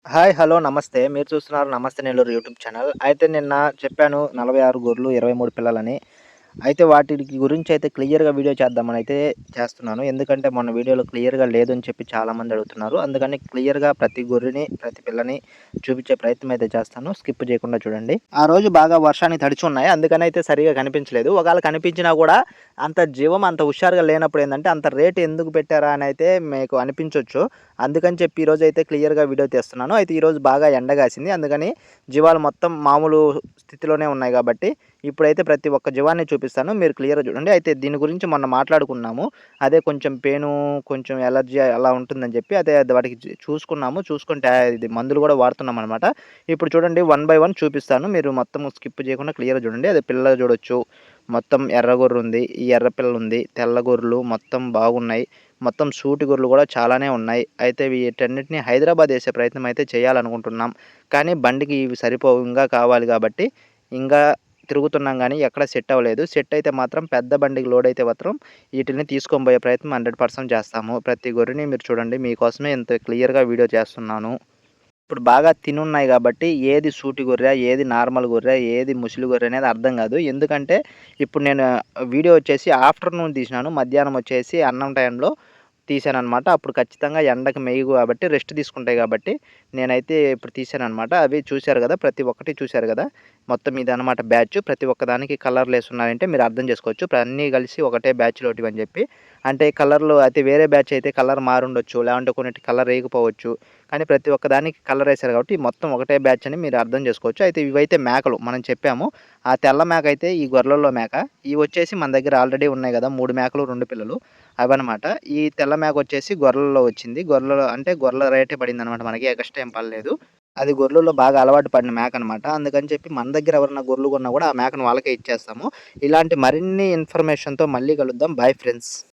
Hi. Hello. నమస్తే. మీరు చూస్తున్నారు 'నమస్తే నెల్లూరు' యూట్యూబ్ ఛానల్. అయితే నిన్న చెప్పాను 46 గొర్రెలు, 23 పిల్లలని. అయితే వాటికి గురించయితే క్లియర్‌గా వీడియో చేద్దామనైతే చేస్తున్నాను. ఎందుకంటే మొన్న వీడియోలో క్లియర్‌గా లేదని చెప్పి చాలామంది అడుగుతున్నారు. అందుకని క్లియర్‌గా ప్రతి గొర్రెని, ప్రతి పిల్లని చూపించే ప్రయత్నం అయితే చేస్తాను. స్కిప్ చేయకుండా చూడండి. ఆ రోజు బాగా వర్షానికి తడిచున్నాయి. అందుకనైతే సరిగ్గా కనిపించలేదు. ఒకవేళ కనిపించినా కూడా అంత జీవం, అంత హుషారుగా లేనప్పుడు ఏందంటే అంత రేట్ ఎందుకు పెట్టారా అనైతే మీకు అనిపించొచ్చు. అందుకని చెప్పి ఈరోజైతే క్లియర్‌గా వీడియో తీస్తున్నాను. అయితే ఈరోజు బాగా ఎండ గాసింది. అందుకని జీవాలు మొత్తం మామూలు స్థితిలోనే ఉన్నాయి గాబట్టి, ఇప్పుడైతే ప్రతి ఒక్క జీవాన్ని చూపిస్తాను. మీరు క్లియర్‌గా చూడండి. అయితే దీని గురించి మొన్న మాట్లాడుకున్నాము. అదే కొంచెం పెయిను, కొంచెం ఎలర్జీ అలా ఉంటుందని చెప్పి అదే వాటికి చూసుకున్నాము. చూసుకుంటే ఇది మందులు గూడా వాడుతున్నామనమాట. ఇప్పుడు చూడండి వన్ బై వన్ చూపిస్తాను. మీరు మొత్తం స్కిప్ చేయకుండా క్లియర్‌గా చూడండి. అదే పిల్ల చూడొచ్చు. మొత్తం ఎర్ర గొర్రుంది. ఈ ఎర్ర పిల్లుంది. తెల్ల గొర్రెలు మొత్తం బాగున్నాయి. మొత్తం సూటి గొర్రెలు గూడా చాలానే ఉన్నాయి. అయితే వీటన్నిటిని హైదరాబాద్ ఏసే ప్రయత్నం అయితే చేయాలనుకుంటున్నాం. కానీ బండికి ఇవి సరిపోవు. ఇంగా కావాలి గాబట్టి, ఇంగా తిరుగుతున్నాం గానీ ఎక్కడ సెట్ అవ్వలేదు. సెట్ అయితే మాత్రం పెద్ద బండికి లోడ్ అయితే మాత్రం ఈటిల్ని తీసుకొని పోయే ప్రయత్నం 100% చేస్తాము. ప్రతి గొర్రెని మీరు చూడండి. మీకోసమే ఇంత క్లియర్‌గా వీడియో చేస్తున్నాను. ఇప్పుడు బాగా తినున్నాయి గాబట్టి, ఏది సూటి గొర్రె, ఏది నార్మల్ గొర్రె, ఏది ముసలి గొర్రె అనేది అర్థం గాదు. ఎందుకంటే, ఇప్పుడు నేను వీడియో వచ్చేసి ఆఫ్టర్‌నూన్ తీసినాను. మధ్యాహ్నం వచ్చేసి అన్నం టైంలో తీశాననమాట. అప్పుడు ఖచ్చితంగా ఎండకి మేయవు గాబట్టి, రెస్ట్ తీసుకుంటాయి గాబట్టి, నేనైతే ఇప్పుడు తీశాననమాట. అవి చూశారు గదా! ప్రతి ఒక్కటి చూశారు గదా! మొత్తం ఇదనమాట బ్యాచ్. ప్రతి ఒక్కదానికి కలర్‌లేసున్నాయంటే మీరు అర్థం చేసుకోవచ్చు. ఇప్పుడు అన్నీ కలిసి ఒకటే బ్యాచ్‌లోటివని జెప్పి. అంటే కలర్‌లు అయితే వేరే బ్యాచ్ అయితే కలర్ మారుండొచ్చు. లేదంటే కొన్నిటికి కలర్ ఏయకపోవచ్చు. కానీ ప్రతి ఒక్క దానికి కలరేశారు కాబట్టి మొత్తం ఒకటే బ్యాచ్ అని మీరు అర్థం చేసుకోవచ్చు. అయితే ఇవైతే మేకలు మనం చెప్పాము. ఆ తెల్ల మేక అయితే ఈ గొర్రెల్లో మేక. ఇవొచ్చేసి మన దగ్గర ఆల్రెడీ ఉన్నాయి గదా! 3 మేకలు, 2 పిల్లలు అవన్నమాట. ఈ తెల్ల మేకొచ్చేసి గొర్రెల్లో వచ్చింది. గొర్రెలో అంటే గొర్రెల రేటే పడిందనమాట మనకి. ఎగస్ట్రా ఏం పడలేదు. అది గొర్రెల్లో బాగా అలవాటు పడిన మేకనమాట. అందుకని చెప్పి మన దగ్గర ఎవరన్నా గొర్రెలు కొన్నా గూడా ఆ మేకను వాళ్ళకే ఇచ్చేస్తాము. ఇలాంటి మరిన్ని ఇన్ఫర్మేషన్‌తో మళ్ళీ కలుద్దాం. Bye friends.